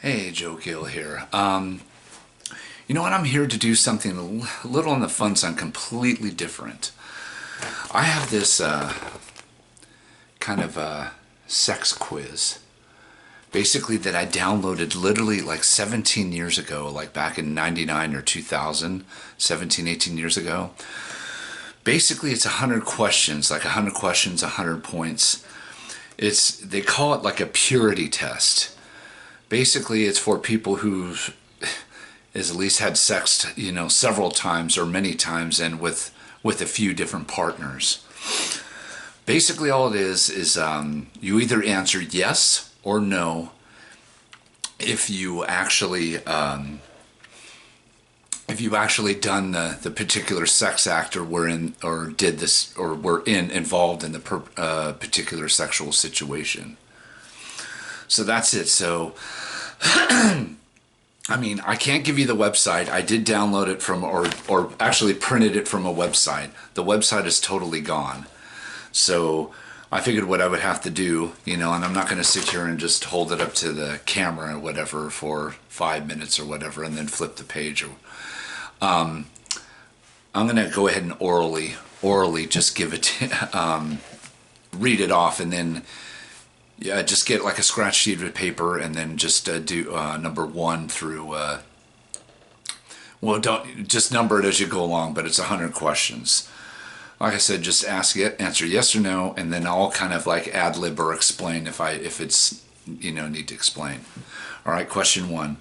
Hey, Joe Gill here. You know what? I'm here to do something a little on the fun side, completely different. I have this kind of sex quiz, basically that I downloaded literally like 17 years ago, like back in 99 or 2000, 17, 18 years ago. Basically, it's 100 questions, like 100 questions, 100 points. They call it like a purity test. Basically, it's for people who has at least had sex, several times or many times, and with a few different partners. Basically, all it is you either answer yes or no if you actually done the particular sex act, or were in or did this or were involved in the particular sexual situation. So that's it. So, I mean, I can't give you the website. I did download it from, or actually printed it from a website. The website is totally gone. So I figured what I would have to do, and I'm not going to sit here and just hold it up to the camera or whatever for 5 minutes or whatever, and then flip the page. I'm going to go ahead and orally just give it, read it off, and then just get like a scratch sheet of paper, and then just do number 1 through. Well, don't just number it as you go along, but it's 100 questions. Like I said, just answer yes or no, and then I'll kind of like ad lib or explain if it's need to explain. All right, question 1: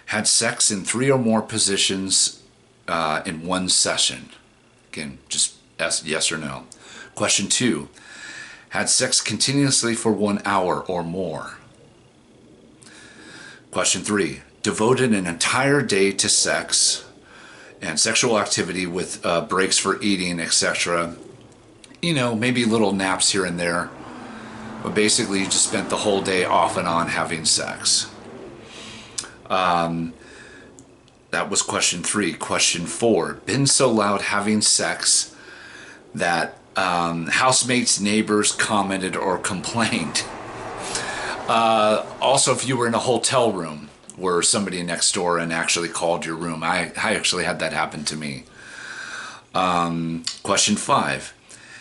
had sex in 3 or more positions in one session? Again, just ask yes or no. Question 2: had sex continuously for 1 hour or more? Question 3: devoted an entire day to sex and sexual activity with breaks for eating, etc. Maybe little naps here and there, but basically you just spent the whole day off and on having sex. That was question 3. Question 4: been so loud having sex that housemates, neighbors commented or complained. Also, if you were in a hotel room where somebody next door and actually called your room. I actually had that happen to me. Question 5: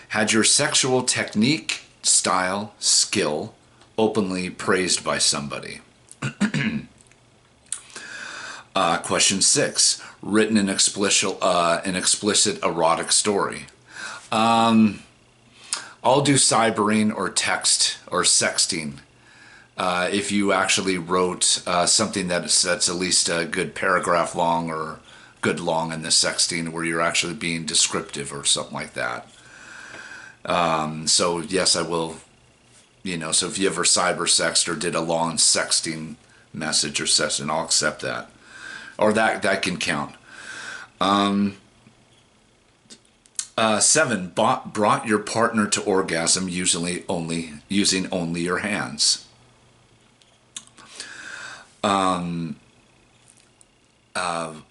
had your sexual technique, style, skill openly praised by somebody? Question 6: written an explicit erotic story. I'll do cybering or text or sexting. If you actually wrote something that's at least a good paragraph long or good long in the sexting, where you're actually being descriptive or something like that. So yes, I will. So if you ever cyber sexted or did a long sexting message or session, I'll accept that, or that can count. 7: brought your partner to orgasm using only your hands.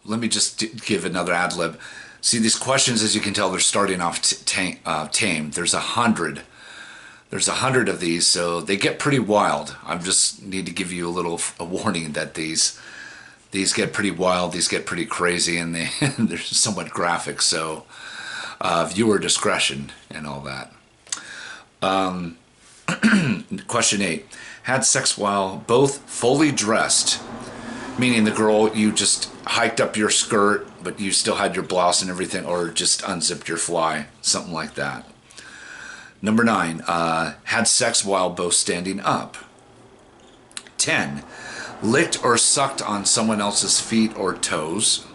Let me just give another ad lib. See, these questions, as you can tell, they're starting off tame. There's 100. There's 100 of these, so they get pretty wild. I just need to give you a warning that these get pretty wild. These get pretty crazy, and they're somewhat graphic. So viewer discretion and all that. Question 8: had sex while both fully dressed, meaning the girl, you just hiked up your skirt, but you still had your blouse and everything, or just unzipped your fly, something like that. Number 9: had sex while both standing up. 10: licked or sucked on someone else's feet or toes.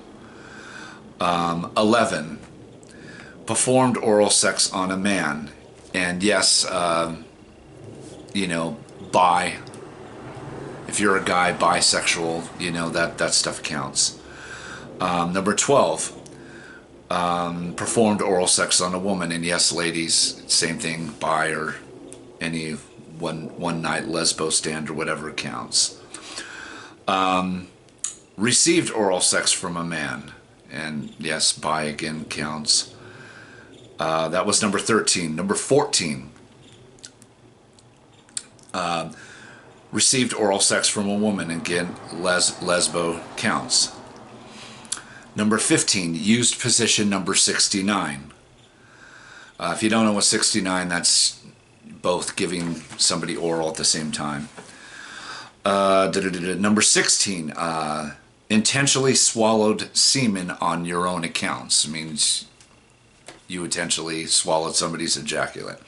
11: performed oral sex on a man. And yes, bi. If you're a guy, bisexual, that stuff counts. Number 12: performed oral sex on a woman. And yes, ladies, same thing, bi or any one night lesbo stand or whatever counts. Received oral sex from a man. And yes, bi again counts. That was number 13. Number 14: Received oral sex from a woman. Again, lesbo counts. Number 15, used position number 69. If you don't know what 69, that's both giving somebody oral at the same time. Number 16, intentionally swallowed semen on your own accounts. It means you intentionally swallowed somebody's ejaculate.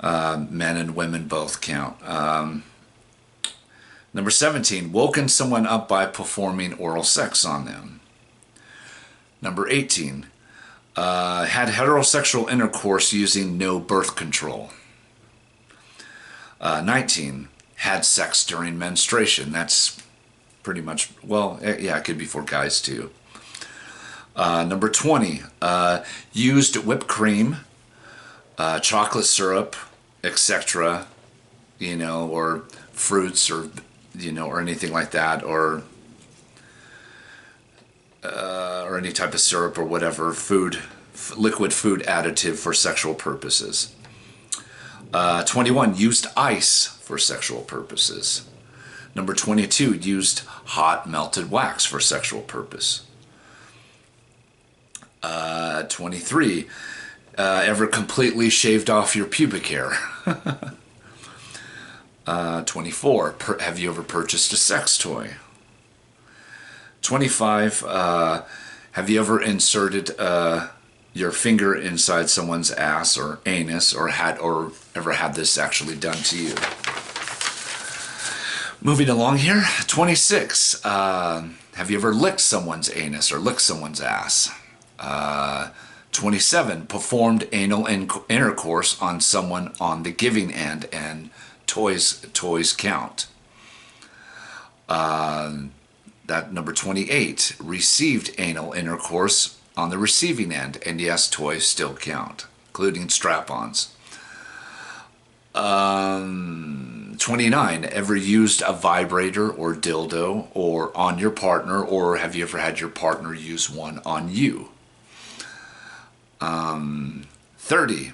Men and women both count. Number 17, woken someone up by performing oral sex on them. Number 18, had heterosexual intercourse using no birth control. 19, had sex during menstruation. That's pretty much, well, yeah, it could be for guys too. Number 20, used whipped cream, chocolate syrup, etc., or fruits or or anything like that, or any type of syrup or whatever, liquid food additive for sexual purposes. 21, used ice for sexual purposes. Number 22, used hot melted wax for sexual purpose. 23, ever completely shaved off your pubic hair. 24, have you ever purchased a sex toy? 25, have you ever inserted your finger inside someone's ass or anus, or ever had this actually done to you? Moving along here, 26, have you ever licked someone's anus or licked someone's ass? 27, performed anal intercourse on someone on the giving end, and toys count. That number 28, received anal intercourse on the receiving end, and yes, toys still count, including strap-ons. 29, ever used a vibrator or dildo or on your partner, or have you ever had your partner use one on you? 30,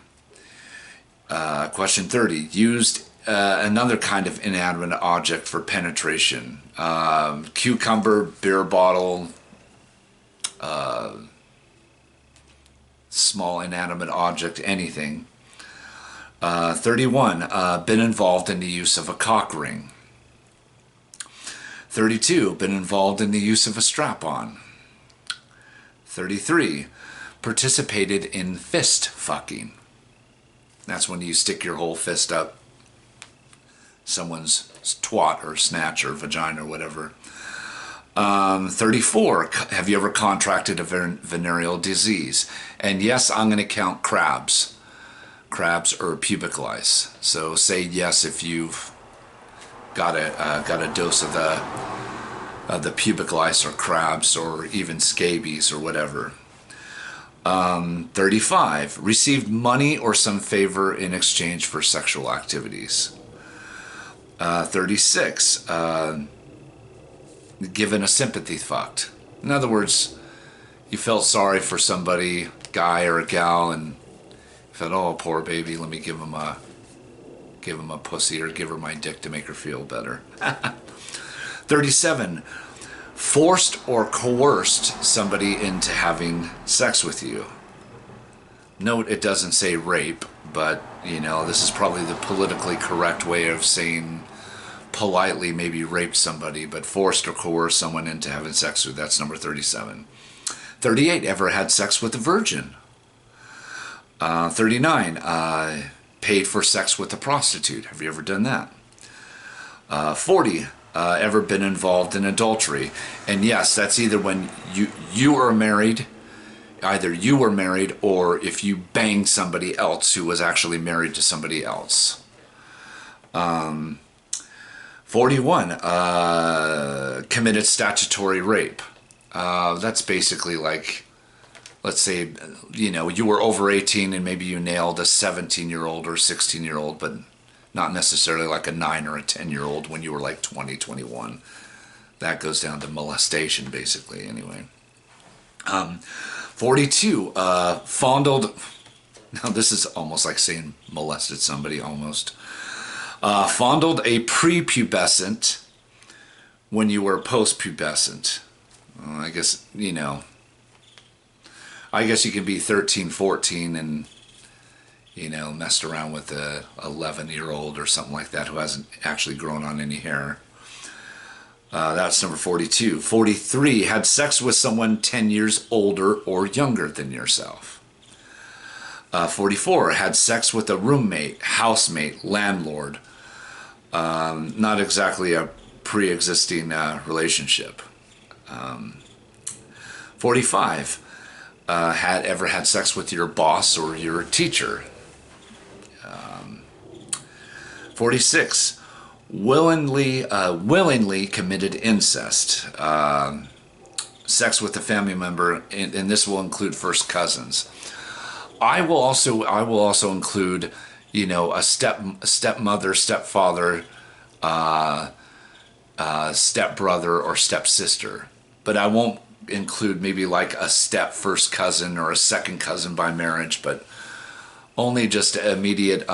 question 30, used another kind of inanimate object for penetration. Cucumber, beer bottle, small inanimate object, anything. 31, been involved in the use of a cock ring. 32, been involved in the use of a strap-on. 33, participated in fist fucking. That's when you stick your whole fist up someone's twat or snatch or vagina or whatever. 34, have you ever contracted a venereal disease? And yes, I'm going to count crabs or pubic lice. So say yes if you've got a dose of the pubic lice or crabs or even scabies or whatever. 35, received money or some favor in exchange for sexual activities. 36, given a sympathy fucked. In other words, you felt sorry for somebody, guy or a gal, and felt, oh, poor baby, let me give him a pussy or give her my dick to make her feel better. 37, forced or coerced somebody into having sex with you. Note it doesn't say rape, but this is probably the politically correct way of saying politely maybe raped somebody, but forced or coerced someone into having sex with. That's number 37. 38, ever had sex with a virgin. 39, paid for sex with a prostitute. Have you ever done that? 40, ever been involved in adultery. And yes, that's either when you are married, either you were married, or if you banged somebody else who was actually married to somebody else. 41, committed statutory rape. That's basically like, let's say, you were over 18 and maybe you nailed a 17-year-old or 16-year-old, but not necessarily like a 9 or a 10-year-old when you were like 20, 21. That goes down to molestation, basically, anyway. 42, fondled, now this is almost like saying molested somebody, almost. Fondled a prepubescent when you were postpubescent. Well, I guess, I guess you can be 13, 14 and, messed around with a 11-year-old or something like that who hasn't actually grown on any hair. That's number 42. 43, had sex with someone 10 years older or younger than yourself. 44, had sex with a roommate, housemate, landlord. Not exactly a pre-existing relationship. 45, had ever had sex with your boss or your teacher. 46, willingly committed incest. Sex with a family member, and this will include first cousins. I will also include, a stepmother, stepfather, stepbrother, or stepsister. But I won't include maybe like a step first cousin or a second cousin by marriage, but only just immediate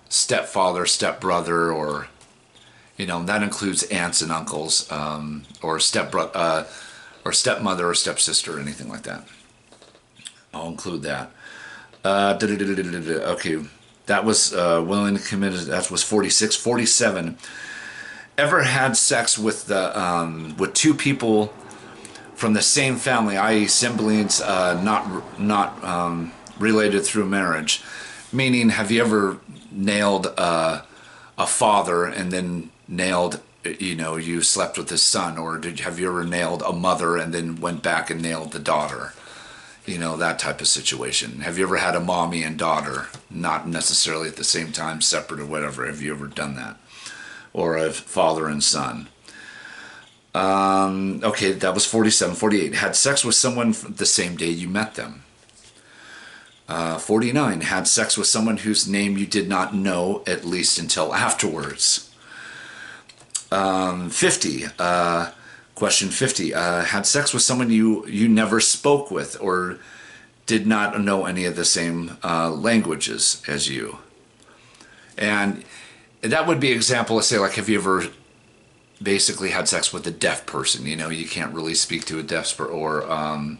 stepfather, stepbrother, or that includes aunts and uncles, or stepmother or stepsister, or anything like that. I'll include that. Okay, that was willing to commit. That was 46. 47. Ever had sex with with two people from the same family, i.e., siblings, not related through marriage? Meaning, have you ever nailed a father and then nailed, you slept with his son, or have you ever nailed a mother and then went back and nailed the daughter? That type of situation. Have you ever had a mommy and daughter, not necessarily at the same time, separate or whatever? Have you ever done that? Or a father and son? Okay, that was 47. 48. Had sex with someone the same day you met them. 49. Had sex with someone whose name you did not know, at least until afterwards. 50. Question 50. Had sex with someone you never spoke with or did not know any of the same languages as you. And that would be an example of, say, like, have you ever basically had sex with a deaf person? You can't really speak to a deaf person,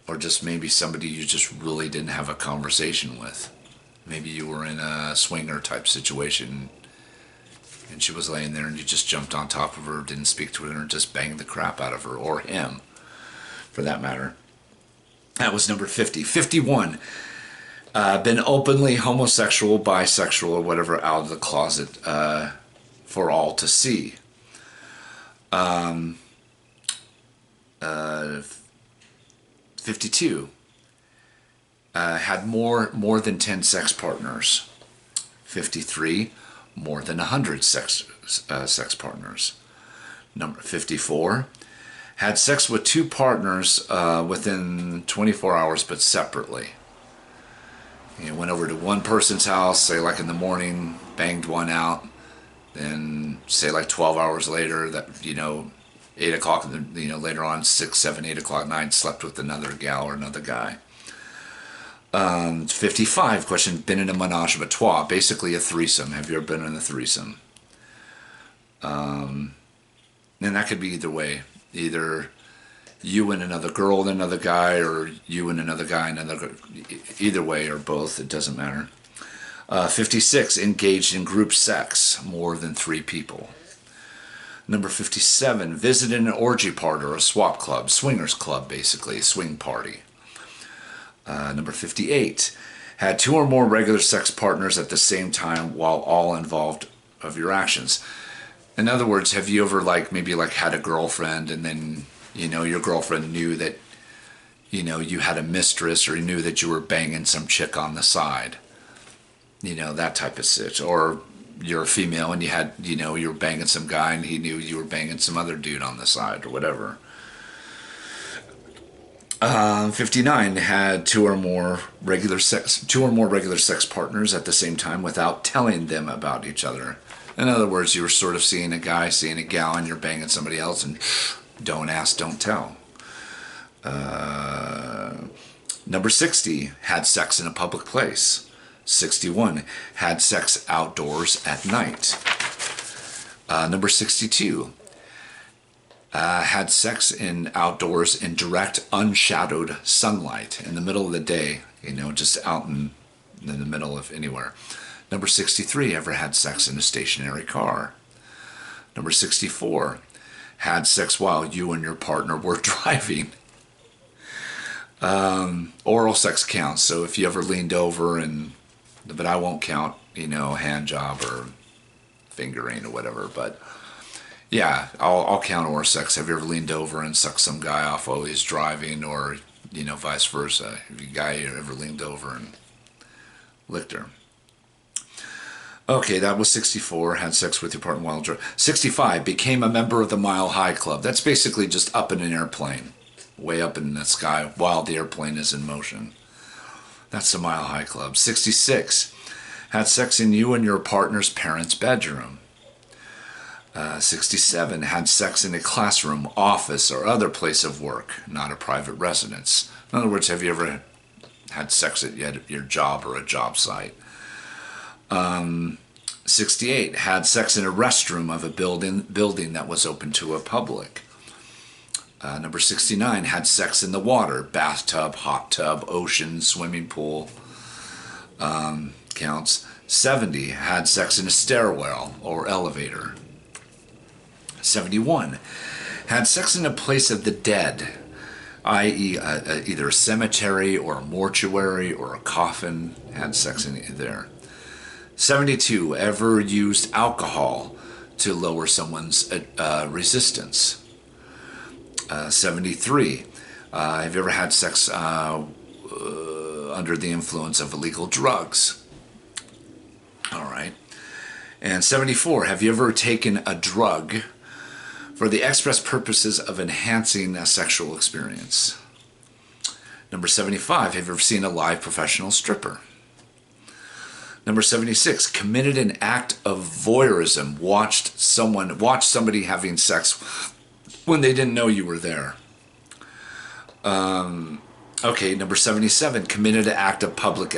or just maybe somebody you just really didn't have a conversation with. Maybe you were in a swinger type situation and she was laying there and you just jumped on top of her, didn't speak to her, and just banged the crap out of her, or him, for that matter. That was number 50. 51. Been openly homosexual, bisexual, or whatever, out of the closet for all to see. 52. Had more than 10 sex partners. 53. More than 100 sex partners. Number 54. Had sex with two partners within 24 hours, but separately. Went over to one person's house, say like in the morning, banged one out, then say like 12 hours later, that 8 o'clock, later on, 6, 7, 8 o'clock at night, slept with another gal or another guy. 55, question, been in a menage a trois, basically a threesome. Have you ever been in a threesome? And that could be either way. Either you and another girl and another guy, or you and another guy and another, either way, or both, it doesn't matter. 56, engaged in group sex, more than 3 people. Number 57, visited an orgy party or a swap club, swingers club, basically, swing party. Number 58, had 2 or more regular sex partners at the same time while all involved of your actions. In other words, have you ever maybe had a girlfriend, and then your girlfriend knew that you had a mistress, or knew that you were banging some chick on the side, that type of shit. Or you're a female and you were banging some guy and he knew you were banging some other dude on the side, or whatever. 59, had 2 or more regular sex partners at the same time without telling them about each other. In other words, you were sort of seeing a guy, seeing a gal, and you're banging somebody else, and don't ask, don't tell. Number 60, had sex in a public place. 61, had sex outdoors at night. Number 62, had sex outdoors in direct, unshadowed sunlight in the middle of the day, just out in the middle of anywhere. Number 63, ever had sex in a stationary car. Number 64, had sex while you and your partner were driving. Oral sex counts, so if you ever leaned over but I won't count, hand job or fingering or whatever, but yeah, I'll count oral sex. Have you ever leaned over and sucked some guy off while he's driving, or, vice versa? Have you guy ever leaned over and licked her? Okay, that was 64, had sex with your partner while driving. 65, became a member of the Mile High Club. That's basically just up in an airplane, way up in the sky while the airplane is in motion. That's the Mile High Club. 66, had sex in you and your partner's parents' bedroom. 67, had sex in a classroom, office, or other place of work, not a private residence. In other words, have you ever had sex at your job or a job site? 68, had sex in a restroom of a building that was open to a public. Number 69, had sex in the water, bathtub, hot tub, ocean, swimming pool, counts. 70, had sex in a stairwell or elevator. 71, had sex in a place of the dead, i.e. either a cemetery or a mortuary or a coffin, had sex in there. 72, ever used alcohol to lower someone's resistance. 73, have you ever had sex under the influence of illegal drugs? All right. And 74, have you ever taken a drug for the express purposes of enhancing a sexual experience? Number 75, have you ever seen a live professional stripper? Number 76, committed an act of voyeurism, watched somebody having sex when they didn't know you were there. Okay, number 77, committed an act of public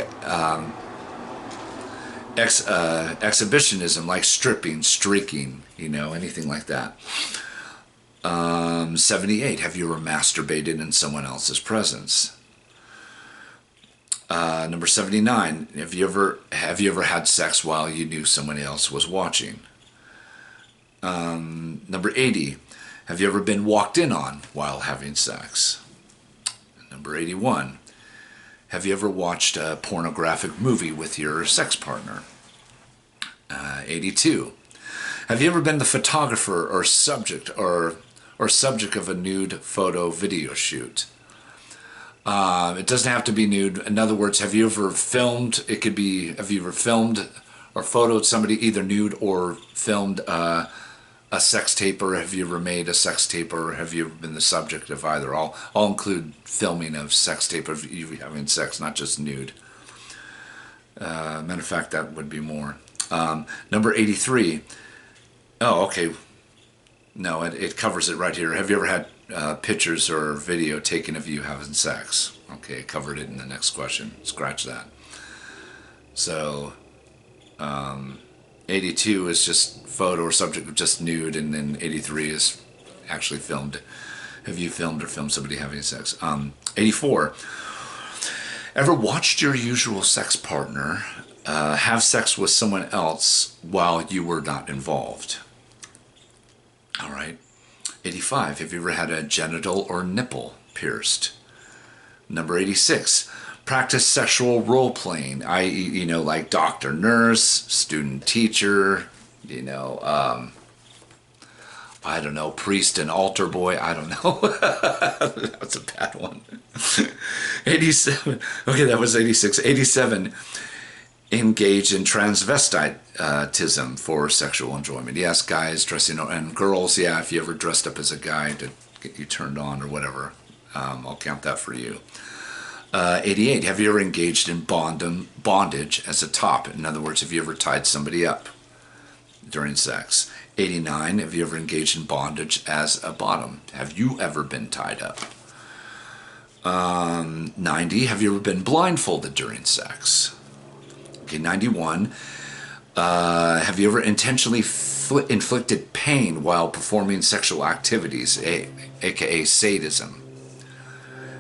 exhibitionism, like stripping, streaking, anything like that. 78, have you ever masturbated in someone else's presence? Number 79, have you ever had sex while you knew someone else was watching? Number 80, have you ever been walked in on while having sex? Number 81, have you ever watched a pornographic movie with your sex partner? 82, have you ever been the photographer or subject of a nude photo video shoot? It doesn't have to be nude. In other words, have you ever filmed? Have you ever filmed or photoed somebody either nude or filmed a sex tape, or have you ever made a sex tape, or have you ever been the subject of either? I'll include filming of sex tape of you having sex, not just nude. Matter of fact, that would be more. Number 83. Oh, okay. No, it covers it right here. Have you ever had pictures or video taken of you having sex? Okay, covered it in the next question. Scratch that. So, 82 is just photo or subject of just nude, and then 83 is actually filmed. Have you filmed or filmed somebody having sex? 84. Ever watched your usual sex partner have sex with someone else while you were not involved? All right. 85, have you ever had a genital or nipple pierced? Number 86, practice sexual role-playing, i.e., like doctor, nurse, student, teacher, I don't know, priest and altar boy, I don't know. That's a bad one. 87, okay, that was 86. 87, engage in transvestitism for sexual enjoyment. Yes, guys dressing, and girls, yeah, if you ever dressed up as a guy to get you turned on or whatever, I'll count that for you. 88, have you ever engaged in bondage as a top? In other words, have you ever tied somebody up during sex? 89, have you ever engaged in bondage as a bottom? Have you ever been tied up? 90, have you ever been blindfolded during sex? Okay, 91, have you ever intentionally inflicted pain while performing sexual activities, aka sadism?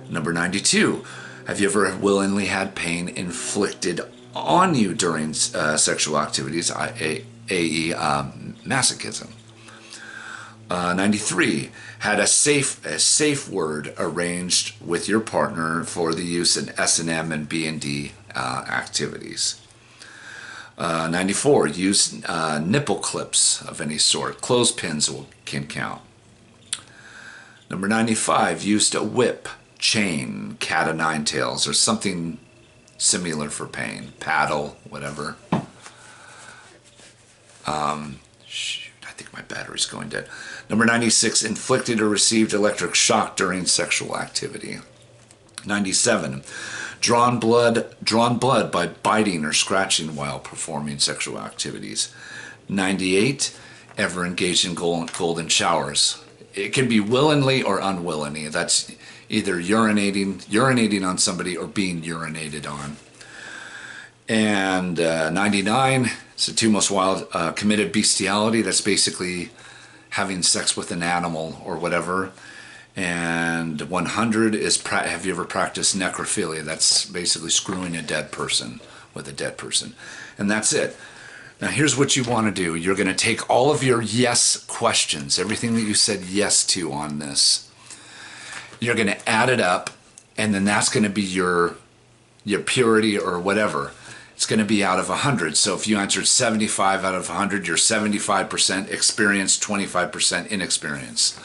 Number 92, have you ever willingly had pain inflicted on you during sexual activities, i.e. masochism? 93, had a safe word arranged with your partner for the use in S&M and B&D activities. 94, use nipple clips of any sort. Clothespins can count. Number 95, used a whip, chain, cat o' nine tails, or something similar for pain. Paddle, whatever. Shoot, I think my battery's going dead. Number 96, inflicted or received electric shock during sexual activity. 97, drawn blood by biting or scratching while performing sexual activities. 98, ever engaged in golden showers. It can be willingly or unwillingly. That's either urinating on somebody or being urinated on. And 99, it's the two most wild, committed bestiality. That's basically having sex with an animal or whatever. And 100 is, have you ever practiced necrophilia? That's basically screwing a dead person with a dead person. And that's it. Now here's what you want to do. You're going to take all of your yes questions, everything that you said yes to on this. You're going to add it up, and then that's going to be your purity or whatever. It's going to be out of 100. So if you answered 75 out of 100, you're 75% experienced, 25% inexperienced.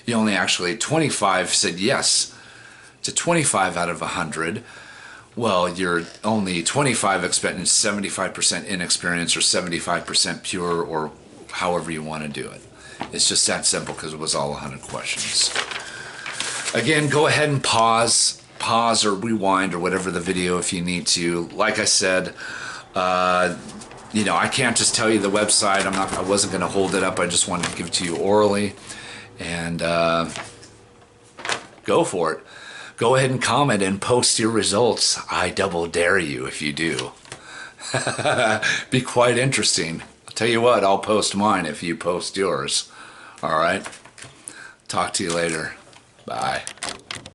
You only actually 25 said yes to 25 out of 100. Well, you're only 25 experienced, 75% inexperienced, or 75% pure, or however you want to do it. It's just that simple because it was all 100 questions. Again, go ahead and pause or rewind or whatever the video if you need to. Like I said, I can't just tell you the website. I wasn't going to hold it up. I just wanted to give it to you orally. And go for it. Go ahead and comment and post your results. I double dare you if you do. Be quite interesting. I'll tell you what, I'll post mine if you post yours. All right? Talk to you later. Bye.